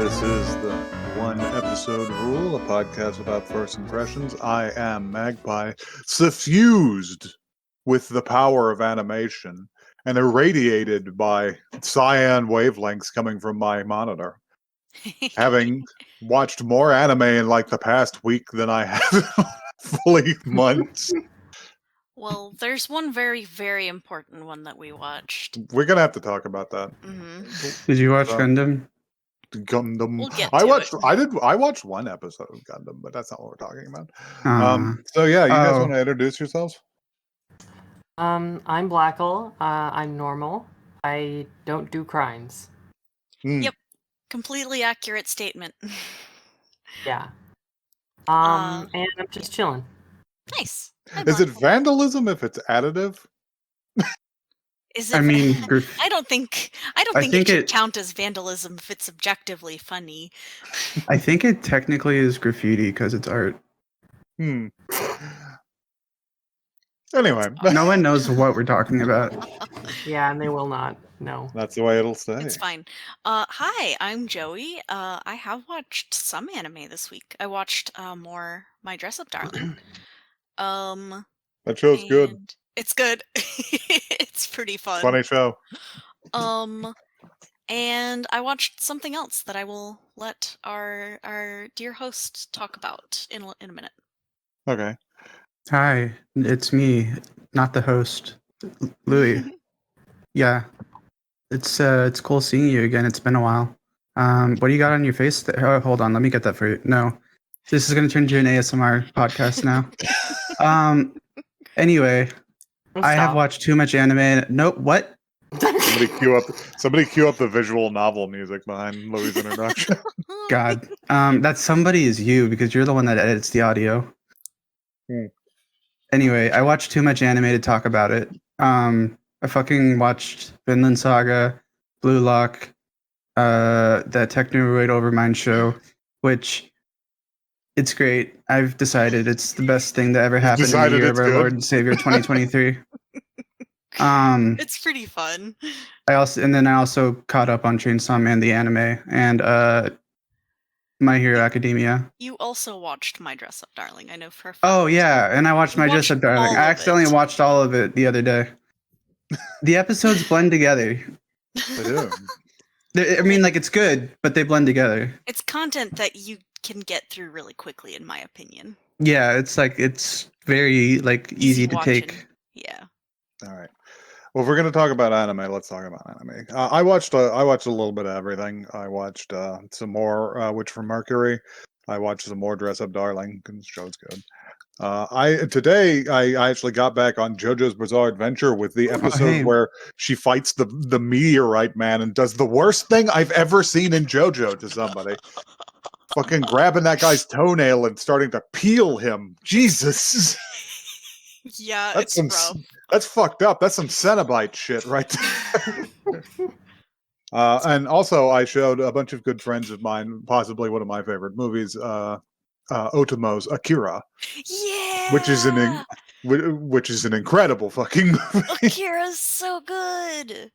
This is the One Episode Rule, a podcast about first impressions. I am Magpie, suffused with the power of animation and irradiated by cyan wavelengths coming from my monitor. Having watched more anime in like the past week than I have fully months. Well, there's one very, very important one that we watched. We're gonna have to talk about that. Did you watch Gundam? Gundam. We'll get I to watched. it. I watched one episode of Gundam, but that's not what we're talking about. Uh, So yeah, you guys want to introduce yourselves? I'm Blackle. I'm normal. I don't do crimes. Yep. Completely accurate statement. Yeah. And I'm just chilling. Nice. Is it vandalism if it's additive? Is it? I mean, I don't think it should count as vandalism if it's objectively funny. I think it technically is graffiti because it's art. Anyway, no one knows what we're talking about. Yeah, and they will not. No. That's the way it'll stay. It's fine. Hi, I'm Joey. I have watched some anime this week. I watched more My Dress Up Darling. That show's good. It's good. It's pretty fun. Funny show. And I watched something else that I will let our dear host talk about in a minute. Okay. Hi, it's me, not the host, Louis. Yeah, it's cool seeing you again. It's been a while. What do you got on your face? Oh, hold on, let me get that for you. No, this is gonna turn into an ASMR podcast now. Anyway, I have watched too much anime. Nope. What? Somebody cue up the visual novel music behind Louis' introduction. God, that somebody is you because you're the one that edits the audio. Anyway, I watched too much anime to talk about it. I fucking watched Vinland Saga, Blue Lock, that Technoroid Overmind show, which it's great. I've decided it's the best thing that ever happened in the year of our Lord and Savior 2023. It's pretty fun. I also caught up on Chainsaw Man the anime and My Hero Academia. You also watched My Dress Up Darling, I know for a fact. Oh yeah, and I watched My Dress Up Darling. I accidentally watched all of it the other day. The episodes blend together. They do. I mean, like, it's good, but they blend together. It's content that you can get through really quickly, in my opinion. Yeah, it's very easy to take. Yeah. All right. Well, if we're going to talk about anime, let's talk about anime. I watched a little bit of everything. I watched some more Witch from Mercury. I watched some more Dress Up Darling because the show's good. Today I actually got back on JoJo's Bizarre Adventure with the episode where she fights the meteorite man and does the worst thing I've ever seen in JoJo to somebody. Fucking grabbing that guy's toenail and starting to peel him. Jesus. Yeah, it's rough. That's fucked up. That's some Cenobite shit right there. And also, I showed a bunch of good friends of mine, possibly one of my favorite movies, Otomo's Akira. Yeah, which is an incredible fucking movie. Akira's so good.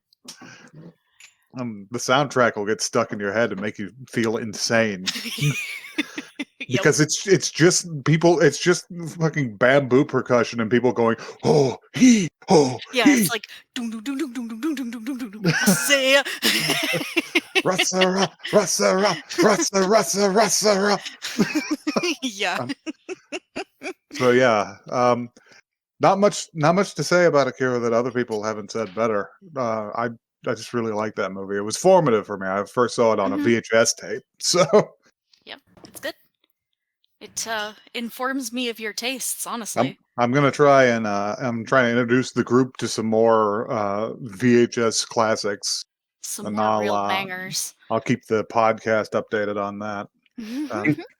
The soundtrack will get stuck in your head and make you feel insane. Because it's just people, it's just fucking bamboo percussion and people going, oh, he, oh, yeah, he. it's like doom doom doom doom doom doom doom doom doom doom doom. Say, Rasa. Yeah. So yeah, not much to say about Akira that other people haven't said better. I just really like that movie. It was formative for me. I first saw it on a VHS tape. So yep, it's good. It informs me of your tastes, honestly. I'm gonna try and I'm trying to introduce the group to some more VHS classics. Some more real bangers. I'll keep the podcast updated on that.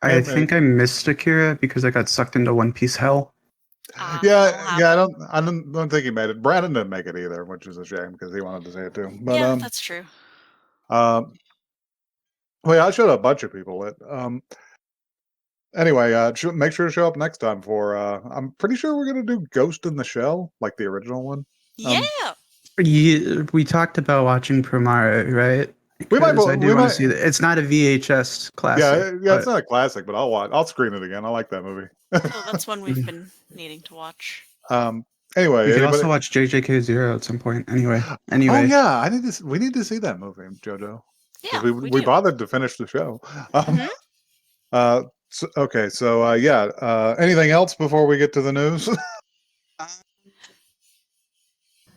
I think I missed Akira because I got sucked into One Piece hell. I don't think he made it. Brandon didn't make it either, which is a shame because he wanted to say it too. But, yeah, that's true. Well, yeah, I showed a bunch of people it. Anyway, make sure to show up next time for. I'm pretty sure we're gonna do Ghost in the Shell, like the original one. Yeah. We talked about watching Promare, right? We might Because I we do want might to see that. It's not a VHS classic. yeah, it's but not a classic, but I'll screen it again. I like that movie. Oh, that's one we've been needing to watch. Anyway, you could anybody? also watch JJK Zero at some point. Anyway. Oh yeah, we need to see that movie, Jojo, because Yeah, we we do. bothered to finish the show. Mhm. Anything else before we get to the news?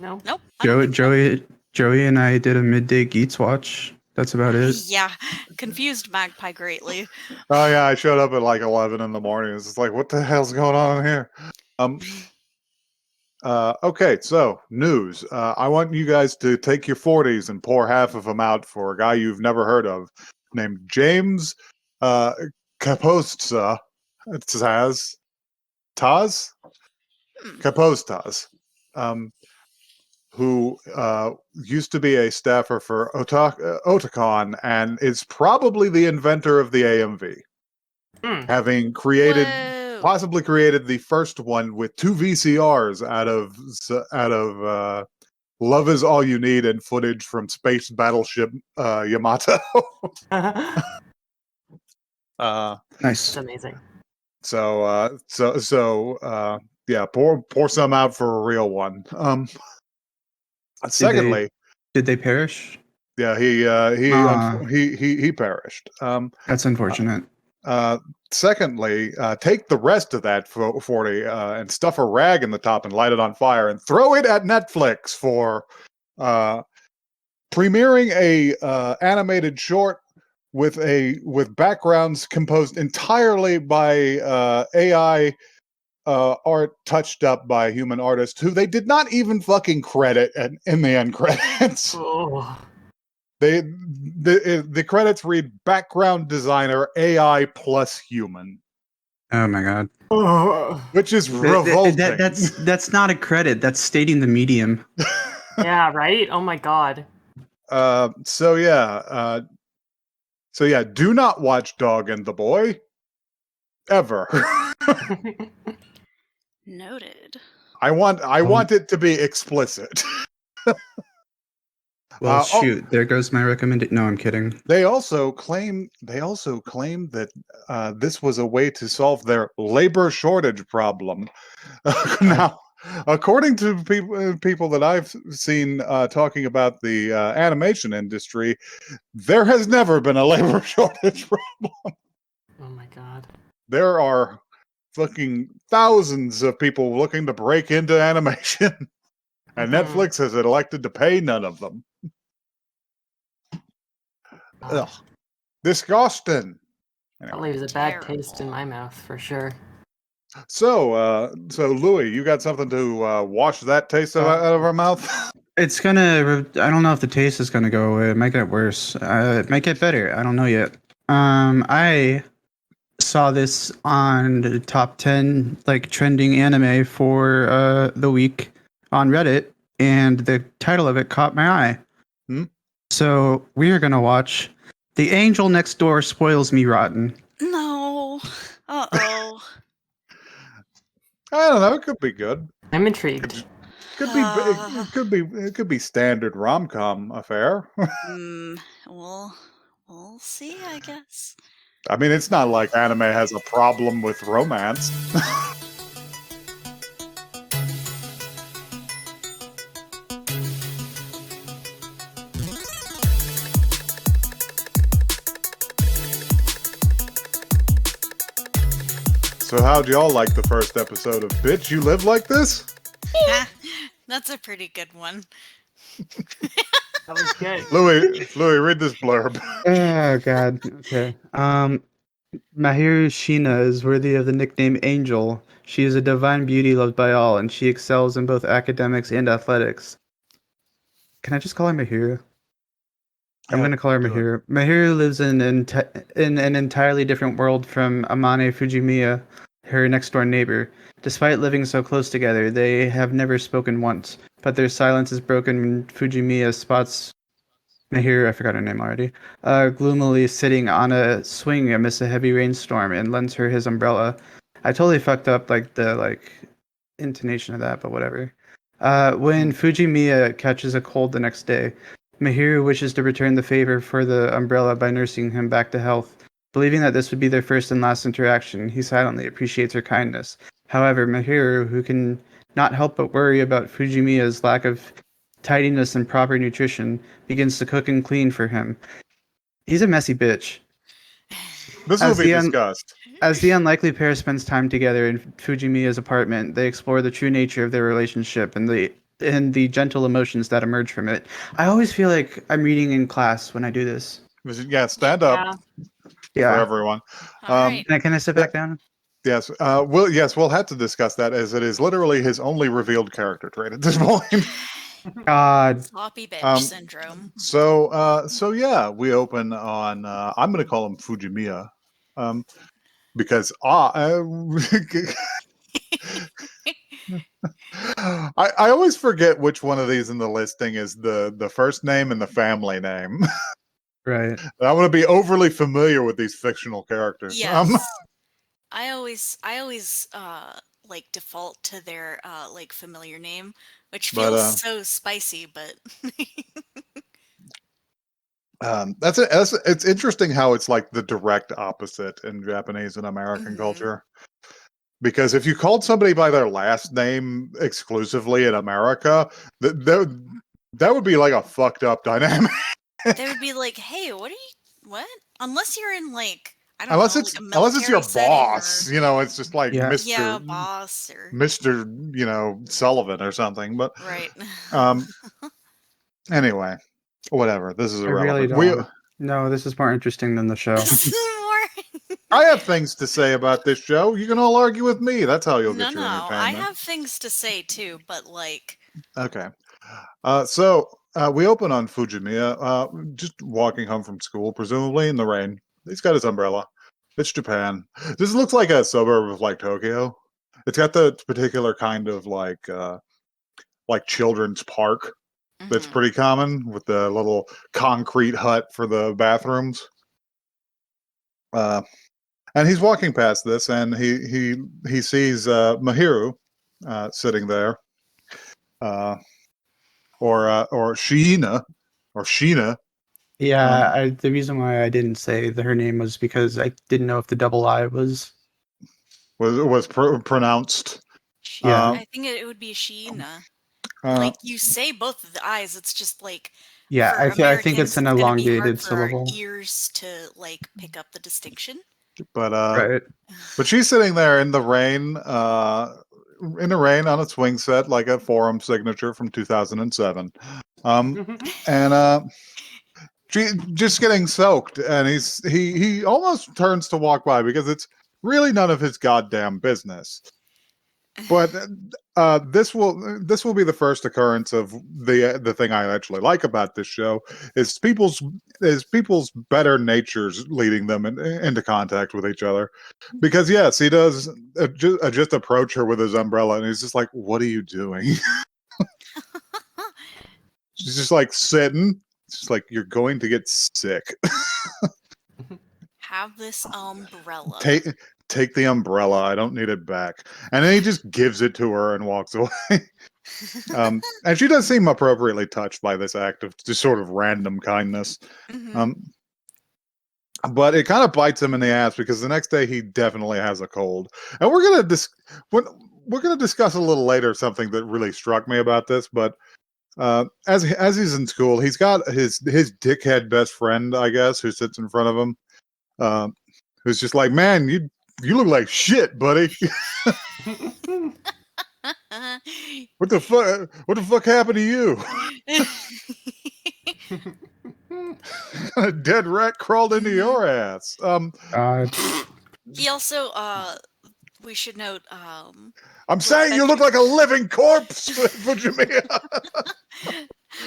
No. Nope. I don't think so. Joey and I did a midday Geats watch. That's about it. Yeah, confused Magpie greatly. Oh yeah, I showed up at like 11 in the morning. It's just like, what the hell's going on here? Okay, so news. I want you guys to take your 40s and pour half of them out for a guy you've never heard of, named James Kapostsa. Taz? Kapostas, who used to be a staffer for Otakon and is probably the inventor of the AMV, having possibly created the first one with 2 VCRs out of Love Is All You Need and footage from Space Battleship Yamato. Nice. It's amazing. Yeah, pour some out for a real one. Secondly, did they perish? yeah, he perished. That's unfortunate. Secondly, take the rest of that 40 and stuff a rag in the top and light it on fire and throw it at Netflix for premiering a animated short with backgrounds composed entirely by AI art touched up by a human artist who they did not even fucking credit in the end credits. Oh. The credits read background designer AI plus human. Oh my god. Which is revolting. That's not a credit. That's stating the medium. Yeah, right? Oh my god. So yeah, do not watch Dog and the Boy ever. Noted. I want it to be explicit. Well, shoot, there goes my recommendation. No, I'm kidding. They also claim that this was a way to solve their labor shortage problem. Now, according to people that I've seen talking about the animation industry, there has never been a labor shortage problem. Oh my god. There are fucking thousands of people looking to break into animation, and Netflix has elected to pay none of them. Ugh. Disgusting. That leaves a bad taste in my mouth for sure. So Louis, you got something to wash that taste out of our mouth? It's gonna. I don't know if the taste is gonna go away. It might get worse. It might get better. I don't know yet. I saw this on the top 10 like trending anime for the week on Reddit, and the title of it caught my eye. So we are gonna watch The Angel Next Door Spoils Me Rotten. No. Uh-oh. I don't know. It could be good. I'm intrigued. It could be standard rom-com affair. We'll see, I guess. I mean, it's not like anime has a problem with romance. So how'd y'all like the first episode of Bitch, You Live Like This? That's a pretty good one. That was good. Louis, read this blurb. Oh god. Okay. Mahiru Shina is worthy of the nickname Angel. She is a divine beauty loved by all, and she excels in both academics and athletics. Can I just call her Mahiru? I'm going to call her Mahiru. Mahiru lives in an entirely different world from Amane Fujimiya, her next-door neighbor. Despite living so close together, they have never spoken once, but their silence is broken when Fujimiya spots Mahiru, I forgot her name already, gloomily sitting on a swing amidst a heavy rainstorm and lends her his umbrella. I totally fucked up the intonation of that, but whatever. When Fujimiya catches a cold the next day, Mahiru wishes to return the favor for the umbrella by nursing him back to health. Believing that this would be their first and last interaction, he silently appreciates her kindness. However, Mahiru, who can not help but worry about Fujimiya's lack of tidiness and proper nutrition, begins to cook and clean for him. He's a messy bitch. This will be discussed. As the unlikely pair spends time together in Fujimiya's apartment, they explore the true nature of their relationship and the gentle emotions that emerge from it. I always feel like I'm reading in class when I do this. Yeah, stand up Yeah. for everyone. All right. Can I sit back down? Yes. We'll have to discuss that, as it is literally his only revealed character trait at this point. God. Sloppy bitch syndrome. So yeah, we open on I'm going to call him Fujimiya, because I always forget which one of these in the listing is the first name and the family name. Right. I want to be overly familiar with these fictional characters. Yes. I always like default to their like familiar name, which feels so spicy, but it's interesting how it's like the direct opposite in Japanese and American culture. Because if you called somebody by their last name exclusively in America, that would be like a fucked up dynamic. They would be like, "Hey, what? Unless you're in like I don't know, like a military unless it's your setting boss, or, it's just like boss or Mr. Sullivan or something. But right. Anyway, whatever. This is I really irrelevant. don't. No, this is more interesting than the show. I have things to say about this show. You can all argue with me. That's how you'll get your entertainment. I have things to say too, but like. Okay. So we open on Fujimiya, just walking home from school, presumably in the rain. He's got his umbrella. It's Japan. This looks like a suburb of like Tokyo. It's got the particular kind of like children's park that's pretty common, with the little concrete hut for the bathrooms. And he's walking past this, and he sees Mahiru sitting there, or Sheena, or Sheena. Yeah, the reason why I didn't say her name was because I didn't know if the double I was pronounced. Yeah, I think it would be Sheena. Like you say both of the I's, it's just like yeah. I think it's an elongated for syllable. Our ears to like pick up the distinction. But right. But she's sitting there in the rain, on a swing set, like a forum signature from 2007, and she just getting soaked, and he almost turns to walk by because it's really none of his goddamn business. But this will be the first occurrence of the thing I actually like about this show is people's better natures leading them into contact with each other. Because yes, he does just approach her with his umbrella, and he's just like, "What are you doing?" She's just like sitting. She's like, "You're going to get sick." Have this umbrella. Take the umbrella. I don't need it back. And then he just gives it to her and walks away. And she does seem appropriately touched by this act of just sort of random kindness. But it kind of bites him in the ass because the next day he definitely has a cold. And we're gonna discuss a little later something that really struck me about this. But as he's in school, he's got his dickhead best friend, I guess, who sits in front of him, who's just like, "Man, you look like shit, buddy." What the fuck happened to you? A dead rat crawled into your ass. He also we should note I'm saying you look like a living corpse, Fujimiya.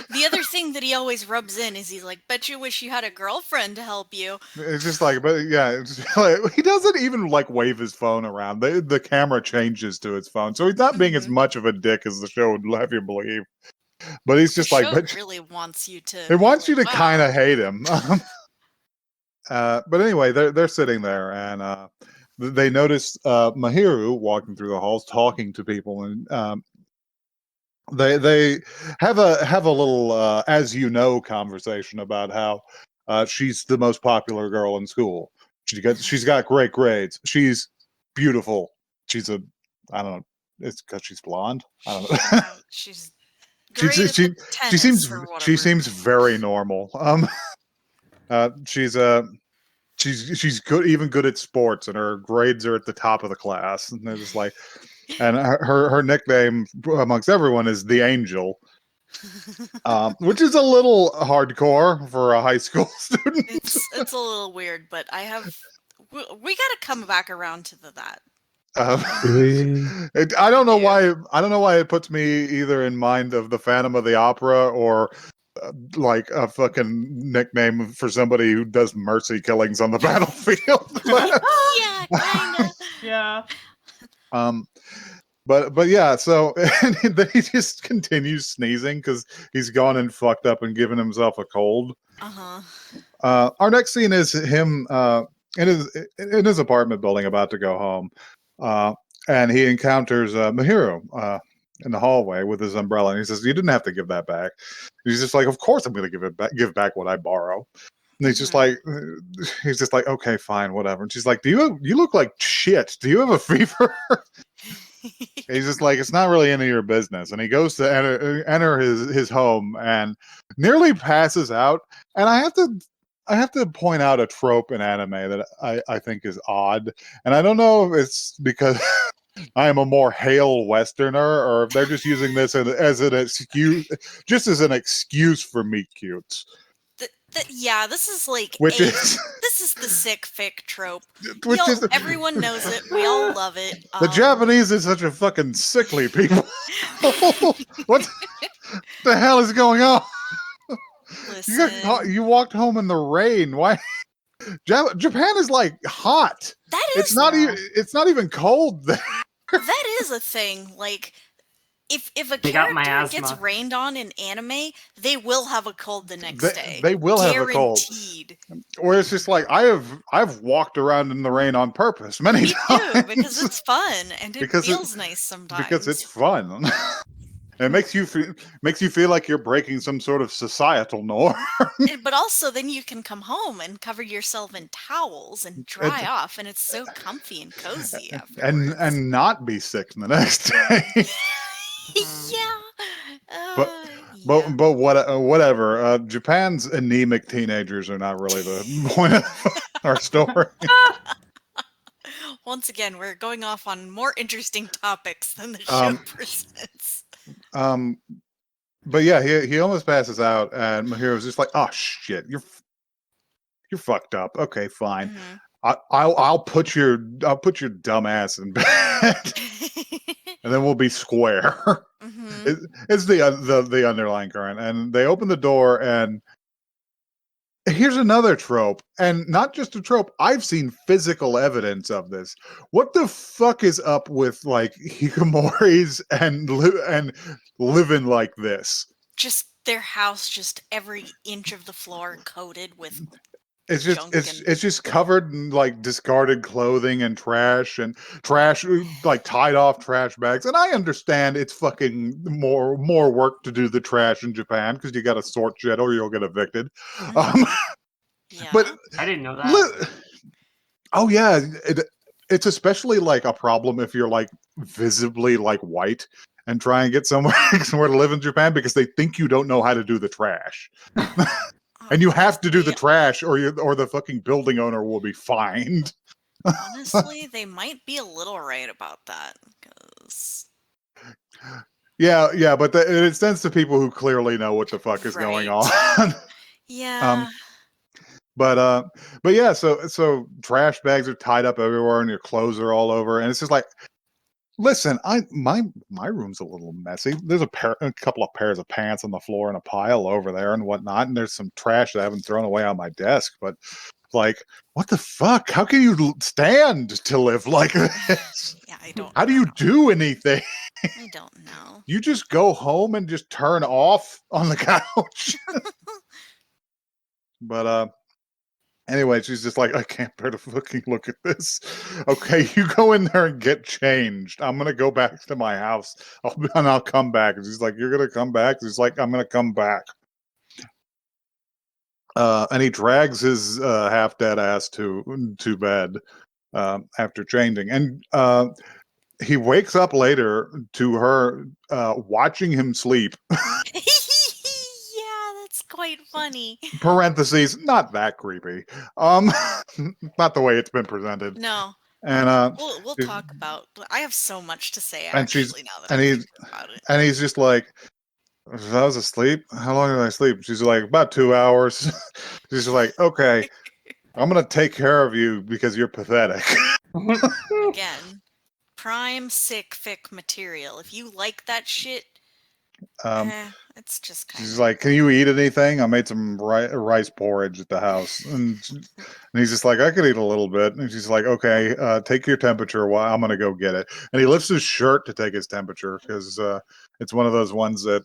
The other thing that he always rubs in is he's like, "Bet you wish you had a girlfriend to help you." It's just like, but yeah, he doesn't even like wave his phone around. The camera changes to his phone, so he's not being as much of a dick as the show would have you believe. But he's just like, but really wants you to. It wants you to kind of hate him. But anyway, they're sitting there, and they notice Mahiru walking through the halls, talking to people, and they have a little as you know conversation about how she's the most popular girl in school. She's got great grades. She's beautiful. She's a I don't know. It's because she's blonde. I don't know. She's she great at the she tennis or whatever. she seems very normal. She's she's good, even good at sports, and her grades are at the top of the class. And they're just like, and her nickname amongst everyone is the Angel, which is a little hardcore for a high school student. It's a little weird, but we gotta come back around to that. I don't know why. I don't know why it puts me either in mind of the Phantom of the Opera or like a fucking nickname for somebody who does mercy killings on the battlefield. Yeah, kinda. Yeah. But yeah, so and then he just continues sneezing because he's gone and fucked up and given himself a cold. Our next scene is him in his apartment building about to go home, and he encounters Mihiru in the hallway with his umbrella, and he says, "You didn't have to give that back." And he's just like, "Of course I'm going to give back what I borrow." And he's just like, "Okay, fine, whatever." And she's like, you look like shit. Do you have a fever?" He's just like, "It's not really any of your business." And he goes to enter his home and nearly passes out. And I have to point out a trope in anime that I think is odd. And I don't know if it's because I am a more hale Westerner, or if they're just using this as an excuse, just as an excuse for meet cutes. Yeah, this is like this is the sick fic trope. Everyone knows it. We all love it. The Japanese is such a fucking sickly people. What the hell is going on? Listen, you walked home in the rain. Why? Japan is like hot. That is. It's not even cold there. That is a thing. Like, if a character gets rained on in anime, they will have a cold the next day. They will have a cold. Guaranteed. Or it's just like I've walked around in the rain on purpose many times. Me too, because it's fun and it feels nice sometimes. Because it's fun. It makes you feel like you're breaking some sort of societal norm. But also, then you can come home and cover yourself in towels and dry off, and it's so comfy and cozy afterwards. And not be sick the next day. But whatever. Japan's anemic teenagers are not really the point of our story. Once again, we're going off on more interesting topics than the show presents. But yeah, he almost passes out, and Mihiru's just like, "Oh shit, you're fucked up. Okay, fine. I'll put your dumb ass in bed, and then we'll be square." It's the underlying current, and they open the door, and here's another trope, and not just a trope. I've seen physical evidence of this. What the fuck is up with like hikikomoris and living like this? Just their house, just every inch of the floor coated with. It's just covered in like discarded clothing and trash like tied off trash bags. And I understand it's fucking more work to do the trash in Japan because you got to sort shit or you'll get evicted. Yeah. But I didn't know that. Oh yeah, it's especially like a problem if you're like visibly like white and try and get somewhere to live in Japan because they think you don't know how to do the trash. And you have to do the trash, or the fucking building owner will be fined. Honestly, they might be a little right about that. Because... Yeah, but it extends to people who clearly know what the fuck is going on. Yeah. But yeah, so trash bags are tied up everywhere, and your clothes are all over, and it's just like, listen, my room's a little messy. There's a couple of pairs of pants on the floor and a pile over there and whatnot, and there's some trash that I haven't thrown away on my desk. But like, what the fuck? How can you stand to live like this? Yeah, I don't. How do you do anything? I don't know. You just go home and just turn off on the couch. But Anyway, she's just like, I can't bear to fucking look at this. Okay, you go in there and get changed. I'm gonna go back to my house, and I'll come back. And she's like, you're gonna come back? She's like, I'm gonna come back. And he drags his half-dead ass to bed after changing, and he wakes up later to her watching him sleep. Yeah, that's quite funny. Parentheses, not that creepy. Not the way it's been presented. No. And we'll talk about. I have so much to say and she's actually now that I think about it. and he's just like, I was asleep. How long did I sleep? She's like, about 2 hours. She's like, okay, I'm gonna take care of you because you're pathetic. Again, prime sick fic material. If you like that shit, it's just kind of. She's like, can you eat anything? I made some rice porridge at the house, and he's just like, I could eat a little bit. And she's like, okay, take your temperature. While I'm gonna go get it. And he lifts his shirt to take his temperature because it's one of those ones that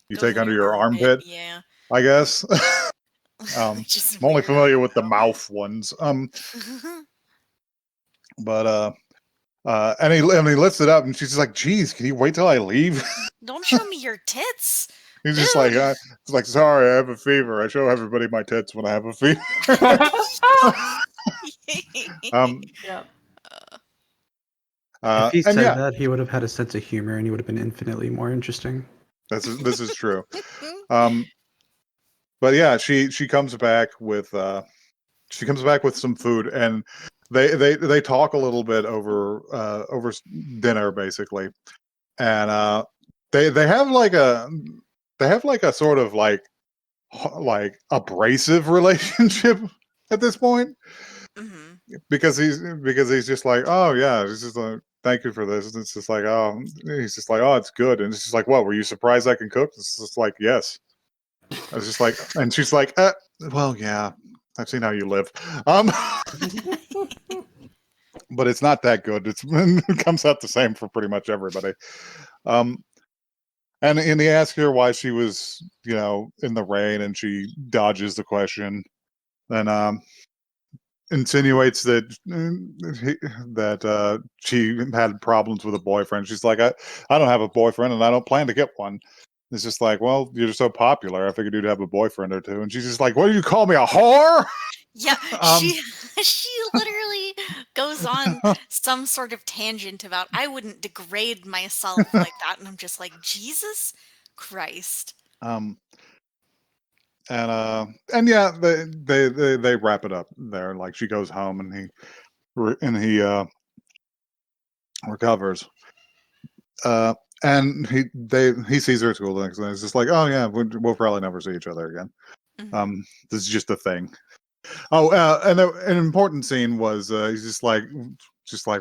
you take under your armpit. Yeah, I guess. I'm only familiar with the mouth ones. But and he lifts it up, and she's just like, "Geez, can you wait till I leave?" Don't show me your tits. He's just like, it's like, sorry, I have a fever. I show everybody my tits when I have a fever. Yep. If he said that, he would have had a sense of humor, and he would have been infinitely more interesting. This is true. But yeah, she comes back with some food, and they talk a little bit over dinner basically, and they have like a sort of like abrasive relationship at this point. Mm-hmm. Because he's just like, oh yeah, he's just like, thank you for this. And it's just like, oh, he's just like, oh, it's good. And it's just like, what, were you surprised I can cook? It's just like, yes. I was just like, and she's like, well, yeah, I've seen how you live. But it's not that good. It comes out the same for pretty much everybody. And he asks her why she was, in the rain, and she dodges the question. And insinuates that she had problems with a boyfriend. She's like, I don't have a boyfriend, and I don't plan to get one. It's just like, well, you're so popular, I figured you'd have a boyfriend or two. And she's just like, what do you call me, a whore? Yeah, she literally goes on some sort of tangent about I wouldn't degrade myself like that, and I'm just like, Jesus Christ. And yeah, they wrap it up there. Like, she goes home, and he recovers. And he sees her at school the next day. It's just like, oh yeah, we'll probably never see each other again. Mm-hmm. This is just a thing. Oh, and an important scene was he's just like,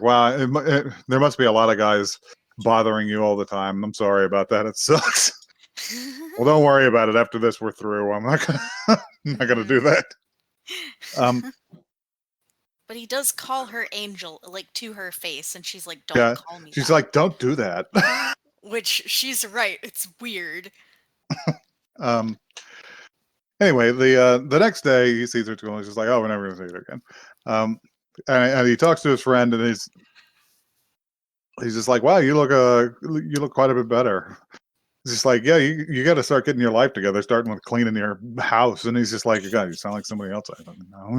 wow, there must be a lot of guys bothering you all the time. I'm sorry about that. It sucks. Well, don't worry about it. After this, we're through. I'm not gonna do that. But he does call her Angel, like, to her face, and she's like, don't call me she's that. like, don't do that. Which, she's right. It's weird. Anyway, the next day he sees her too, and he's just like, oh, we're never gonna see her again. And he talks to his friend, and he's just like, wow, you look quite a bit better. He's just like, yeah, you got to start getting your life together, starting with cleaning your house. And he's just like, God, you sound like somebody else I don't know.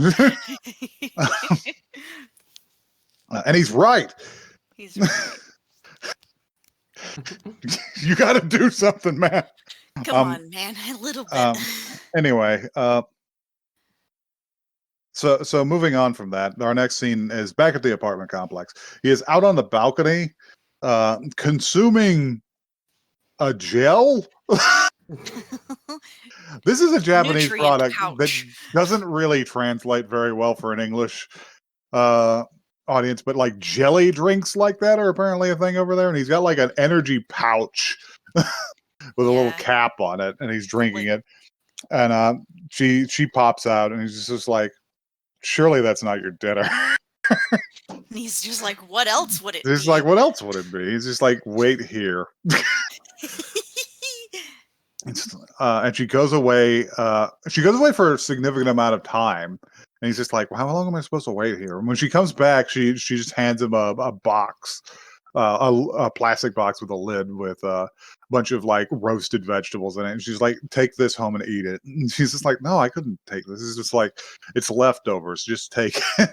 And he's right. He's right. You got to do something, man. Come on, man, a little bit. Anyway, so moving on from that, our next scene is back at the apartment complex. He is out on the balcony, consuming a gel. This is a Japanese product that doesn't really translate very well for an English audience, but like jelly drinks like that are apparently a thing over there. And he's got like an energy pouch with a little cap on it, and he's drinking it. And she pops out, and he's just like, surely that's not your dinner. And he's just like, what else would it be? He's like, what else would it be? He's just like, wait here. And she goes away. She goes away for a significant amount of time, And he's just like, well, how long am I supposed to wait here? And when she comes back, she just hands him a box, a plastic box with a lid with a bunch of like roasted vegetables in it. And she's like, take this home and eat it. And she's just like, no, I couldn't take this. It's just like, it's leftovers. Just take it.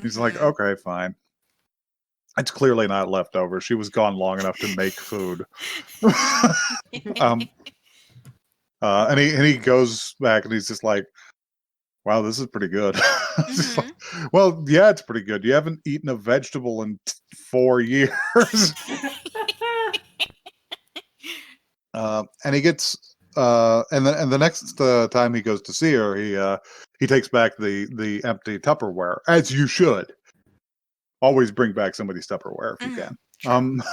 He's like, okay, fine. It's clearly not leftovers. She was gone long enough to make food. And he goes back and he's just like, wow, this is pretty good. Like, well, yeah, it's pretty good. You haven't eaten a vegetable in 4 years. And he gets and the next time he goes to see her, he takes back the empty Tupperware, as you should. Always bring back somebody's Tupperware if you can. Sure.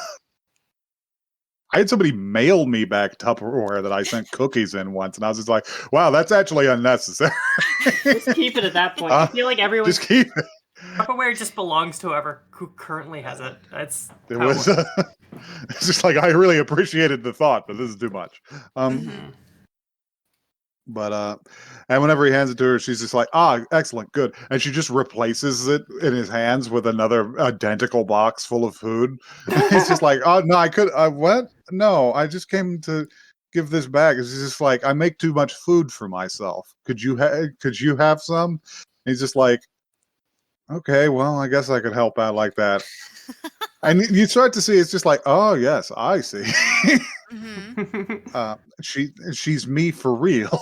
I had somebody mail me back Tupperware that I sent cookies in once, and I was just like, wow, that's actually unnecessary. Just keep it at that point. I feel like everyone just keep it. Tupperware just belongs to whoever who currently has it. It's just like, I really appreciated the thought, but this is too much. But and whenever he hands it to her, she's just like, excellent, good. And she just replaces it in his hands with another identical box full of food. He's just like, oh no, what? No, I just came to give this back. It's just like, I make too much food for myself. Could you have some? And he's just like, okay, well, I guess I could help out like that. And you start to see, it's just like, oh yes, I see. She's me for real.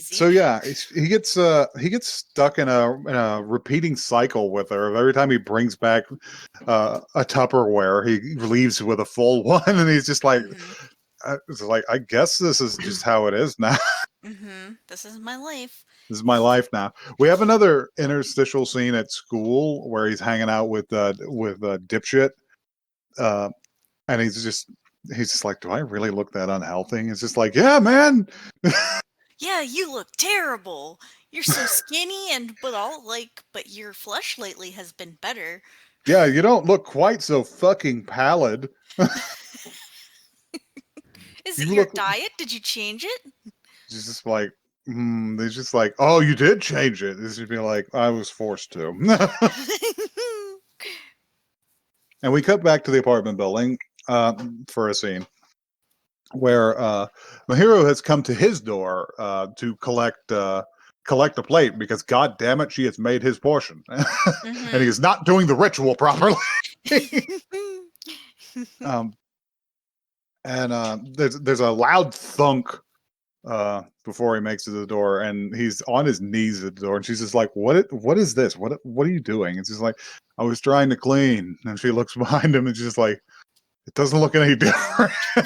So yeah, he gets stuck in a repeating cycle with her. Every time he brings back a Tupperware, he leaves with a full one, and he's just like, it's like, I guess this is just how it is now. This is my life. This is my life now. We have another interstitial scene at school where he's hanging out with dipshit, and he's just like, do I really look that unhealthy? It's just like, yeah, man. Yeah, you look terrible. You're so skinny but your flesh lately has been better. Yeah, you don't look quite so fucking pallid. Is it your diet? Did you change it? It's just like, they're just like, oh, you did change it. This would be like, I was forced to. And we cut back to the apartment building for a scene where Mahiro has come to his door to collect a plate because, god damn it, she has made his portion. And he is not doing the ritual properly. There's a loud thunk before he makes it to the door, and he's on his knees at the door, and she's just like, what is this? What are you doing? It's just like, I was trying to clean. And she looks behind him and she's just like, it doesn't look any different. I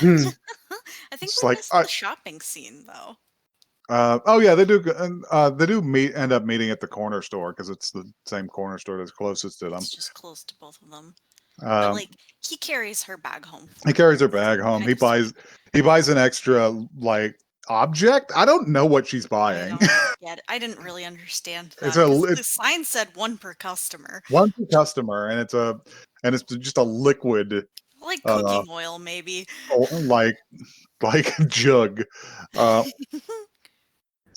think we missed the shopping scene though. Oh yeah, they do end up meeting at the corner store because it's the same corner store that's closest to them. It's just close to both of them. But like, he carries her bag home. He carries her bag home. He buys an extra like object. I don't know what she's buying. I didn't really understand that. The sign said one per customer. One per customer, and it's just a liquid, like cooking oil, maybe. Like jug,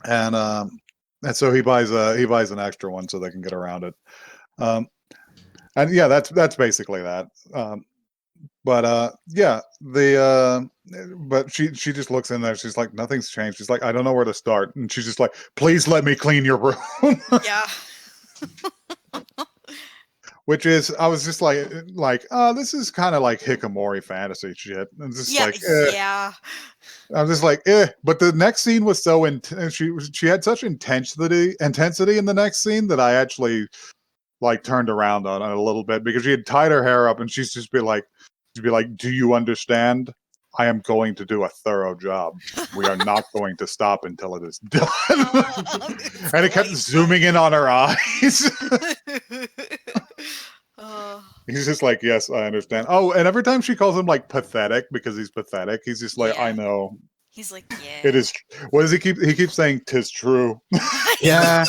and so he buys an extra one so they can get around it. And yeah, that's basically that. But she just looks in there. She's like, nothing's changed. She's like, I don't know where to start. And she's just like, please let me clean your room. Yeah. Which is, I was just like, this is kind of like hikikomori fantasy shit. And just yeah. I'm just like, But the next scene was so intense. She had such intensity in the next scene that I actually like turned around on it a little bit, because she had tied her hair up and she'd be like, do you understand? I am going to do a thorough job. We are not going to stop until it is done. And it kept zooming in on her eyes. He's just like, yes, I understand. Oh, and every time she calls him like pathetic because he's pathetic, he's just like, I know. He's like, yeah. It is. What does he keep? He keeps saying, "'Tis true." Yeah.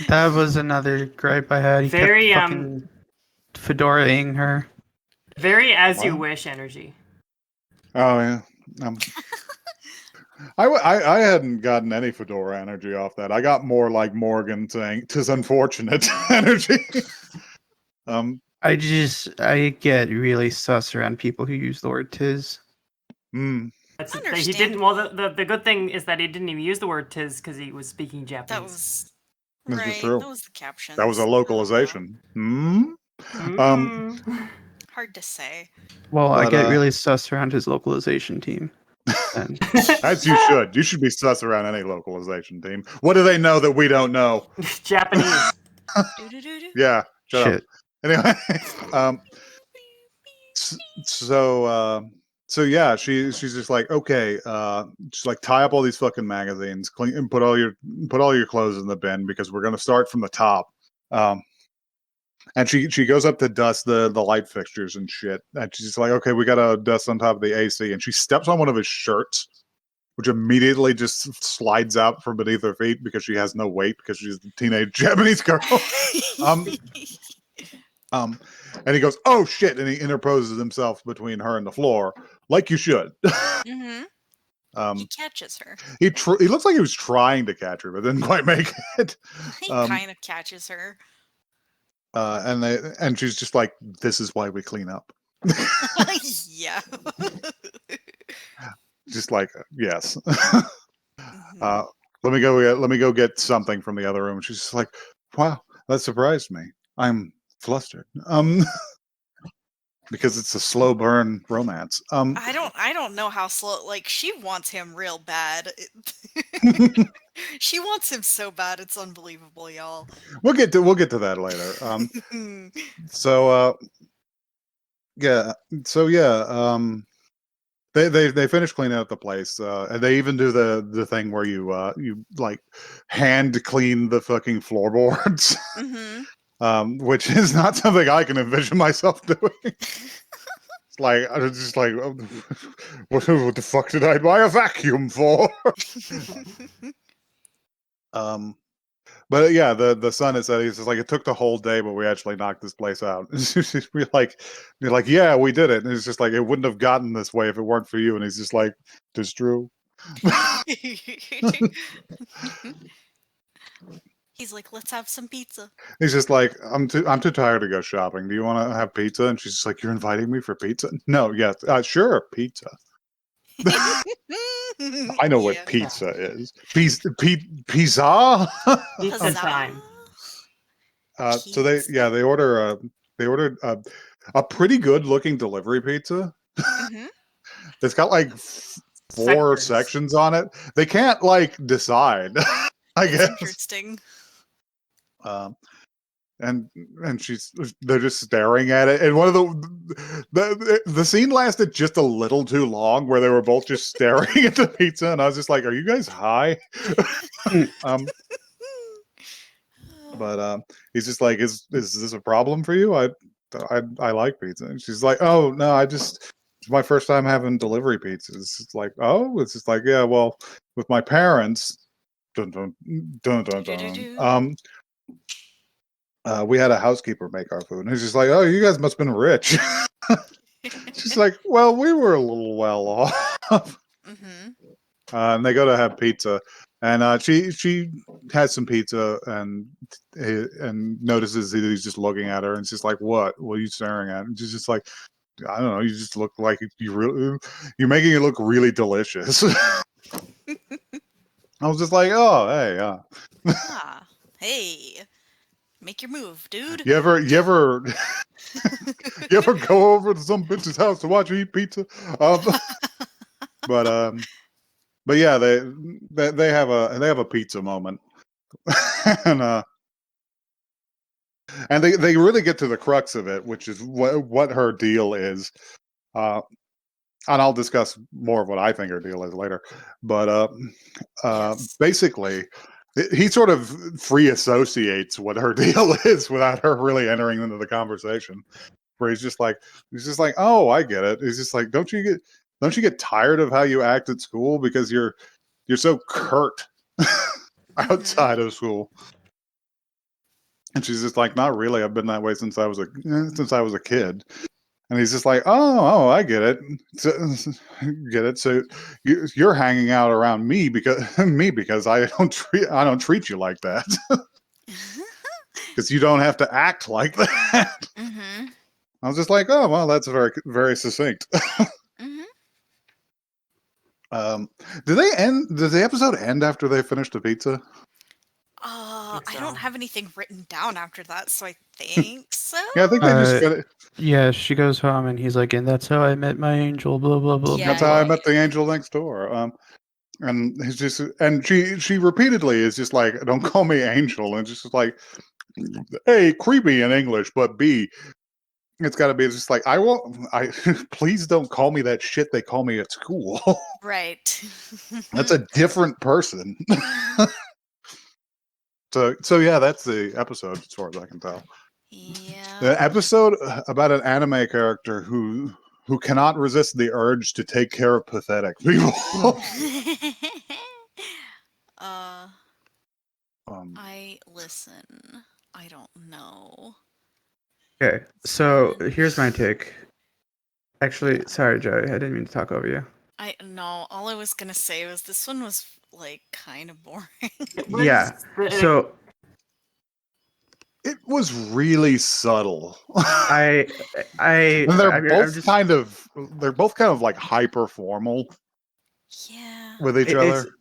That was another gripe I had. He very kept fucking fedora-ing her. Very as you wish energy. Oh yeah. I hadn't gotten any Fedora energy off that. I got more like Morgan saying "'tis unfortunate" energy. I get really sus around people who use the word "tis." He didn't. Well, the good thing is that he didn't even use the word "tis" because he was speaking Japanese. That was This is right. true. That was the caption. That was a localization. Hard to say. Well, I But, get really sus around his localization team. And as you should. You should be sus around any localization team. What do they know that we don't know? Japanese. Do-do-do-do. Yeah, shut shit. up. Anyway, so yeah, she's just like, okay, she's like, tie up all these fucking magazines, clean, and put all your clothes in the bin because we're gonna start from the top. And she goes up to dust the light fixtures and shit. And she's like, okay, we gotta dust on top of the AC. And she steps on one of his shirts, which immediately just slides out from beneath her feet because she has no weight because she's a teenage Japanese girl. And he goes, oh shit, and he interposes himself between her and the floor, like you should. He catches her. He looks like he was trying to catch her, but didn't quite make it. He kind of catches her. And she's just like, this is why we clean up. Yeah. Just like, yes. Let me go get something from the other room. She's just like, wow, that surprised me. I'm flustered. Because it's a slow burn romance. I don't know how slow. Like, she wants him real bad. She wants him so bad, it's unbelievable, y'all. We'll get to that later. They finish cleaning up the place, and they even do the thing where you like hand clean the fucking floorboards, which is not something I can envision myself doing. It's like I was just like, what the fuck did I buy a vacuum for? But yeah, the son had said, he's just like, it took the whole day, but we actually knocked this place out. We're like, yeah, we did it. And it's just like, it wouldn't have gotten this way if it weren't for you. And he's just like, it's true. He's like, let's have some pizza. He's just like, I'm too tired to go shopping. Do you want to have pizza? And she's just like, you're inviting me for pizza? No, yes, sure, pizza. I know what pizza is. Pizza. Pizza time. So they ordered a pretty good looking delivery pizza. It's got like 4 sections on it. They can't like decide. I guess. Interesting. And they're just staring at it. And one of the scene lasted just a little too long, where they were both just staring at the pizza, and I was just like, "Are you guys high?" But he's just like, "Is this a problem for you? I like pizza." And she's like, "Oh no, it's my first time having delivery pizzas." It's like, oh, it's just like, yeah, well, with my parents, dun dun dun dun dun. We had a housekeeper make our food, and he's just like, "Oh, you guys must have been rich." She's like, "Well, we were a little well off." And they go to have pizza, and she has some pizza and notices that he's just looking at her, and it's just like, "What? What are you staring at?" And she's just like, "I don't know. You just look like you're making it look really delicious." I was just like, "Oh, hey, hey." Make your move, dude. You ever go over to some bitch's house to watch her eat pizza? But yeah, they have a pizza moment, and they really get to the crux of it, which is what her deal is. And I'll discuss more of what I think her deal is later. But basically, he sort of free associates what her deal is without her really entering into the conversation. Where he's just like, oh, I get it. He's just like, don't you get tired of how you act at school because you're so curt outside of school? And she's just like, not really. I've been that way since I was a kid. And he's just like, oh, I get it. So, get it. So you're hanging out around me because I don't treat you like that. Because you don't have to act like that. Mm-hmm. I was just like, oh well, that's very very succinct. Mm-hmm. Does the episode end after they finish the pizza? I so. don't have anything written down after that, so I think so. Yeah, I think they just finished. Yeah, she goes home and he's like, and that's how I met my angel. Blah blah blah. Yeah, That's blah, how I blah. met the angel next door. And he's just, and she repeatedly is just like, don't call me angel, and just like, hey, creepy in English, but B, it's got to be just like, I won't. Please don't call me that shit they call me at school. Right. That's a different person. So yeah, that's the episode as far as I can tell. Yeah. The episode about an anime character who cannot resist the urge to take care of pathetic people. I listen. I don't know. Okay, so here's my take. Actually, sorry, Joey, I didn't mean to talk over you. No, all I was gonna say was this one was like kind of boring. Yeah. So it was really subtle. and they're both just, kind of like hyper formal Yeah. with each other.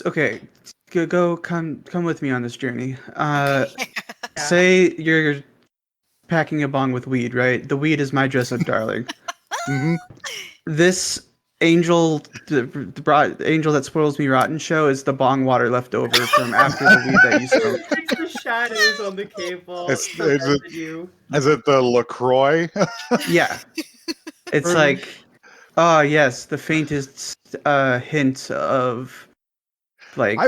Okay, come with me on this journey. Okay. Say you're packing a bong with weed, right? The weed is my dress-up darling. Mhm. This angel, the angel that spoils me rotten show is the bong water left over from after the weed that you smoked. It's the shadows on the cable. Is it the LaCroix? Yeah. It's like, oh yes, the faintest hint of like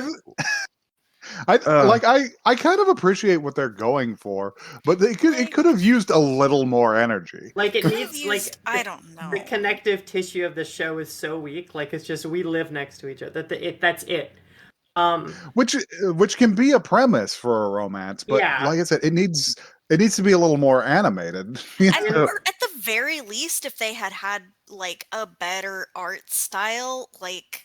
I kind of appreciate what they're going for, but it could have used a little more energy. Like it needs I don't know. The connective tissue of the show is so weak. Like it's just we live next to each other. That's it. Which can be a premise for a romance, but like I said, it needs to be a little more animated. Or at the very least, if they had like a better art style, like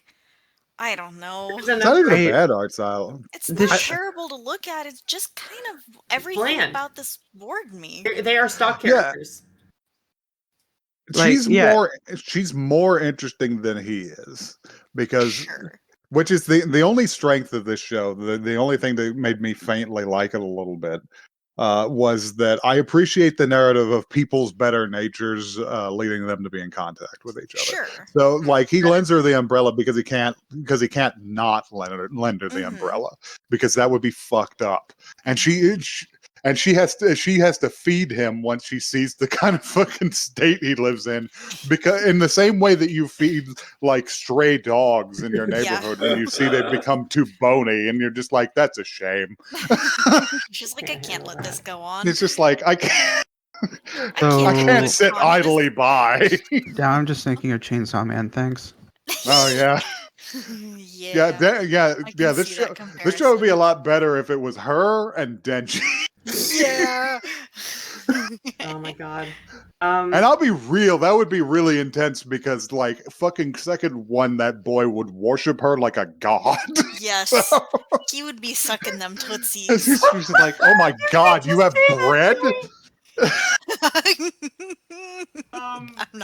I don't know. It's not even a bad art style. It's not terrible to look at. It's just kind of everything about this bored me. They are stock characters. Yeah. She's more interesting than he is because which is the only strength of this show. The only thing that made me faintly like it a little bit was that I appreciate the narrative of people's better natures leading them to be in contact with each other. Sure. So like he lends her the umbrella because he can't not lend her the umbrella because that would be fucked up. And she has to feed him once she sees the kind of fucking state he lives in, because in the same way that you feed like stray dogs in your neighborhood when you see they become too bony and you're just like, that's a shame. She's like, I can't let this go on. It's just like I can't sit idly by. Now I'm just thinking of Chainsaw Man. Thanks. Oh yeah. Yeah. This show would be a lot better if it was her and Denji. Yeah. Oh my god. And I'll be real, that would be really intense because like fucking second one, that boy would worship her like a god. Yes. He would be sucking them tootsies. She's like, oh my god, you have bread?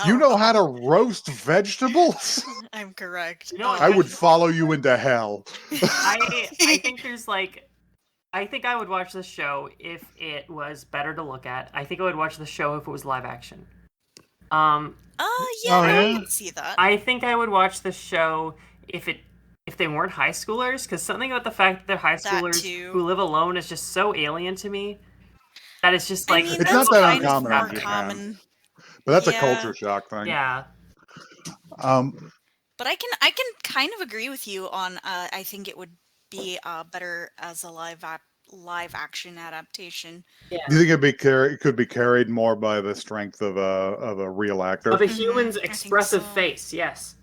You know how to roast vegetables? I'm correct. I would follow you into hell. I think there's like, I think I would watch this show if it was better to look at. I think I would watch the show if it was live action. I can see that. I think I would watch the show if they weren't high schoolers, because something about the fact that they're high schoolers who live alone is just so alien to me. That it's just like it's not that uncommon in Japan. But that's a culture shock thing. Yeah. But I can kind of agree with you on I think it would be better as a live action adaptation. Yeah. Do you think it could be carried more by the strength of a real actor? Of a human's expressive face, yes.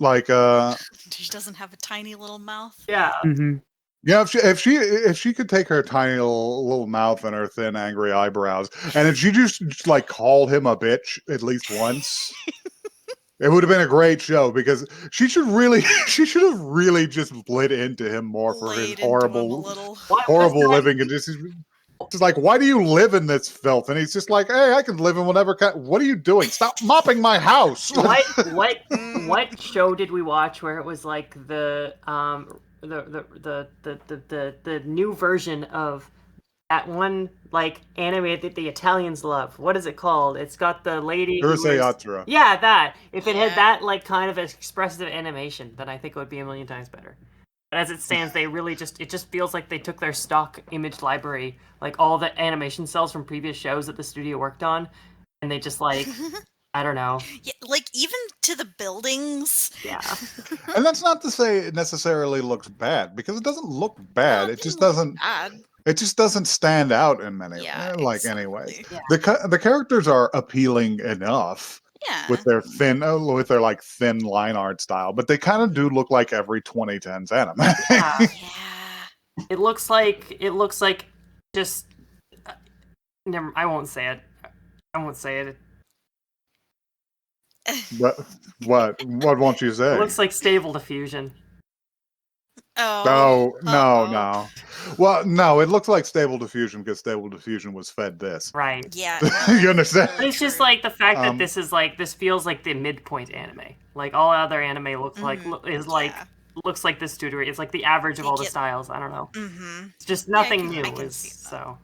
Like she doesn't have a tiny little mouth. Yeah. Mm-hmm. Yeah, if she could take her tiny little mouth and her thin, angry eyebrows, and if she just like called him a bitch at least once, it would have been a great show because she should have really just lit into him more for his Laid into him a little. horrible living conditions. Just like, why do you live in this filth? And he's just like, hey, I can live in whatever. What are you doing? Stop mopping my house. What show did we watch where it was like the new version of that one like anime that the Italians love? What is it called? It's got the lady who is, Yatsura. yeah, that. If it had that like kind of expressive animation, then I think it would be a million times better. But as it stands, they really it just feels like they took their stock image library, like all the animation cells from previous shows that the studio worked on, and they just like I don't know. Yeah, like even to the buildings. Yeah. And that's not to say it necessarily looks bad, because it doesn't look bad. No, it just doesn't. Bad. It just doesn't stand out in many anyways. Yeah. The characters are appealing enough. Yeah. With their thin line art style, but they kind of do look like every 2010s anime. Yeah. It looks like just never. I won't say it. What won't you say? It looks like Stable Diffusion. No. Well, no, it looks like Stable Diffusion because Stable Diffusion was fed this. Right. Yeah. You understand? It's just like the fact that this feels like the midpoint anime. Like all other anime looks like this studio. It's like the average of all the styles. I don't know. Mm-hmm. It's just nothing new. So.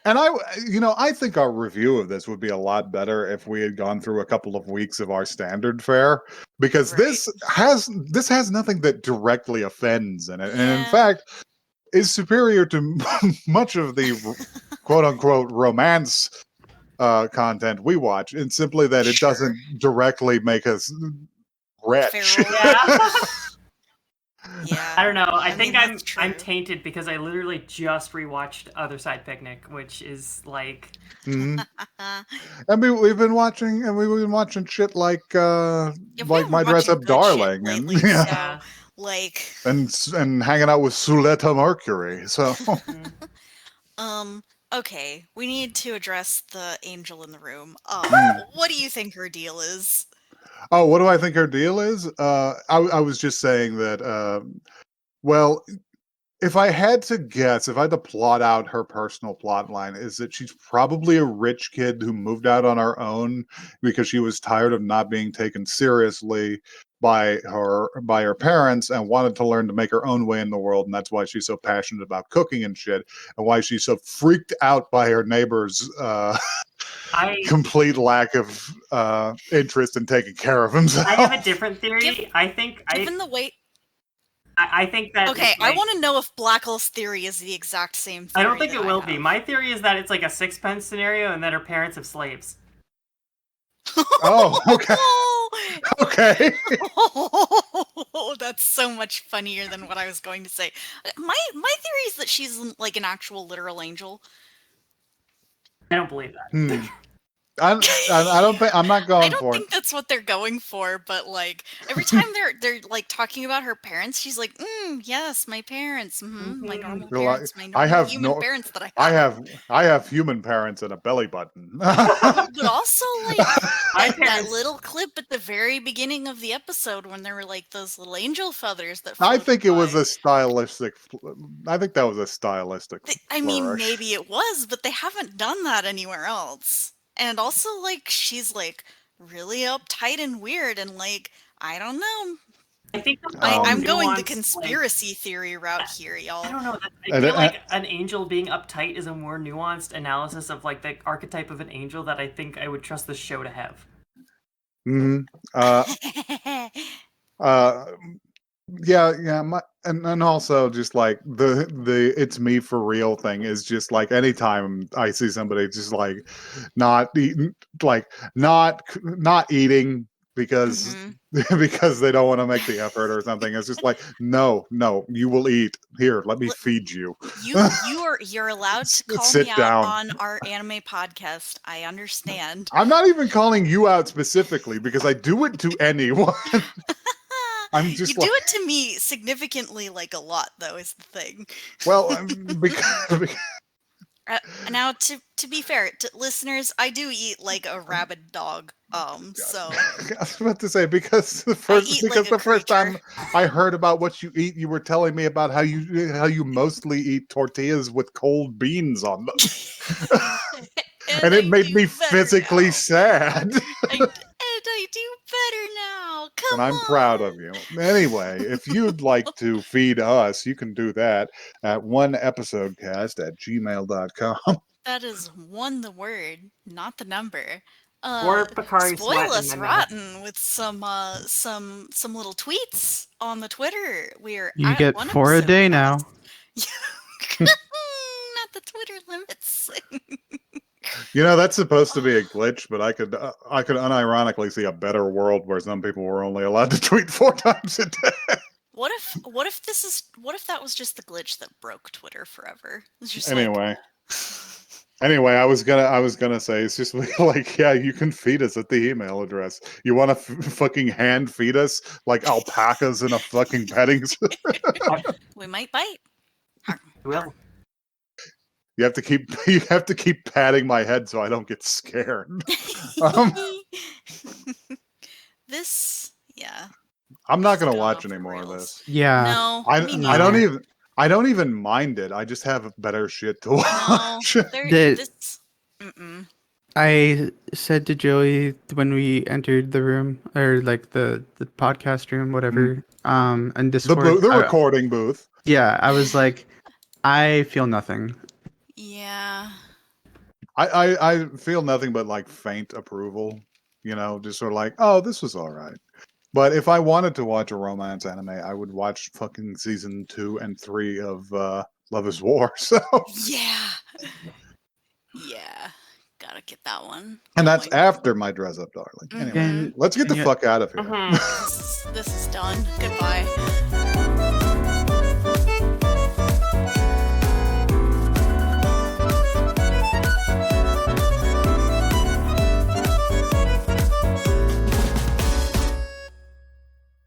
And I think our review of this would be a lot better if we had gone through a couple of weeks of our standard fare, because this has nothing that directly offends in it, and in fact is superior to much of the quote unquote romance content we watch, and simply that it doesn't directly make us wretch. Yeah, I don't know. I think I'm tainted because I literally just rewatched Other Side Picnic, which is like. Mm-hmm. And we've been watching shit like My Dress Up Darling, lately, and and hanging out with Suletta Mercury. So. Okay, we need to address the angel in the room. What do you think her deal is? Oh, what do I think her deal is? I was just saying that, well, if I had to guess, if I had to plot out her personal plot line, is that she's probably a rich kid who moved out on her own because she was tired of not being taken seriously by her parents and wanted to learn to make her own way in the world, and that's why she's so passionate about cooking and shit, and why she's so freaked out by her neighbors' complete lack of interest in taking care of himself. I have a different theory. I think given the weight. I think that. Okay, I want to know if Blackwell's theory is the exact same theory. I don't think it will be. My theory is that it's like a sixpence scenario and that her parents have slaves. Oh, okay. Okay. Oh, that's so much funnier than what I was going to say. My theory is that she's like an actual literal angel. I don't believe that. I don't think I'm not going for it. I don't think that's what they're going for, but like every time they're like talking about her parents, she's like, yes, my parents, my normal parents, my normal human parents that I have. I have human parents and a belly button. But also like that little clip at the very beginning of the episode when there were like those little angel feathers that I think it was a stylistic. I think that was a stylistic. I mean, maybe it was, but they haven't done that anywhere else. And also, like, she's, like, really uptight and weird, and, like, I don't know. I think I'm going the conspiracy theory route here, y'all. I don't know. I feel like an angel being uptight is a more nuanced analysis of, like, the archetype of an angel that I think I would trust the show to have. And also just like the it's me for real thing is just like anytime I see somebody just like not eating, like not eating because because they don't want to make the effort or something. It's just like no, you will eat. Here, let me feed you. You're allowed to call me out on our anime podcast. I understand. I'm not even calling you out specifically because I do it to anyone. I'm just You like, do it to me significantly, like, a lot, though, is the thing. well, because Now, to be fair to listeners, I do eat like a rabid dog. So I was about to say because the I first eat like a first time creature. I heard about what you eat, you were telling me about how you mostly eat tortillas with cold beans on them, and it I made do me better physically now. sad. I do better now. And Come I'm proud of on. you. Anyway, if you'd like to feed us, you can do that at oneepisodecast@gmail.com. That is one the word, not the number. Or Bakari Spoil sweat in us my mouth. rotten with some little tweets on the Twitter. We're You at get one 4 a episode day cast. now. Not the Twitter limits. You know, that's supposed to be a glitch, but I could unironically see a better world where some people were only allowed to tweet 4 times a day. What if that was just the glitch that broke Twitter forever? It's just Anyway, I was gonna say it's just like, yeah, you can feed us at the email address. You want to fucking hand feed us like alpacas in a fucking petting zoo? we might bite. Well, You have to keep patting my head so I don't get scared. Yeah. I'm not gonna It's watch off any the more of rails. this. Yeah. No, me I don't neither. even mind it. I just have better shit to No, watch. I said to Joey when we entered the room, or like the podcast room, whatever, and Discord. The recording booth. Yeah, I was like, I feel nothing. Yeah. I feel nothing but like faint approval. You know, just sort of like, oh, this was all right. But if I wanted to watch a romance anime, I would watch fucking season 2 and 3 of Love is War. So Yeah. Yeah. Gotta get that one. and that's going. after my dress up darling. Anyway, And let's get the yeah. fuck out of here. This is done. Goodbye.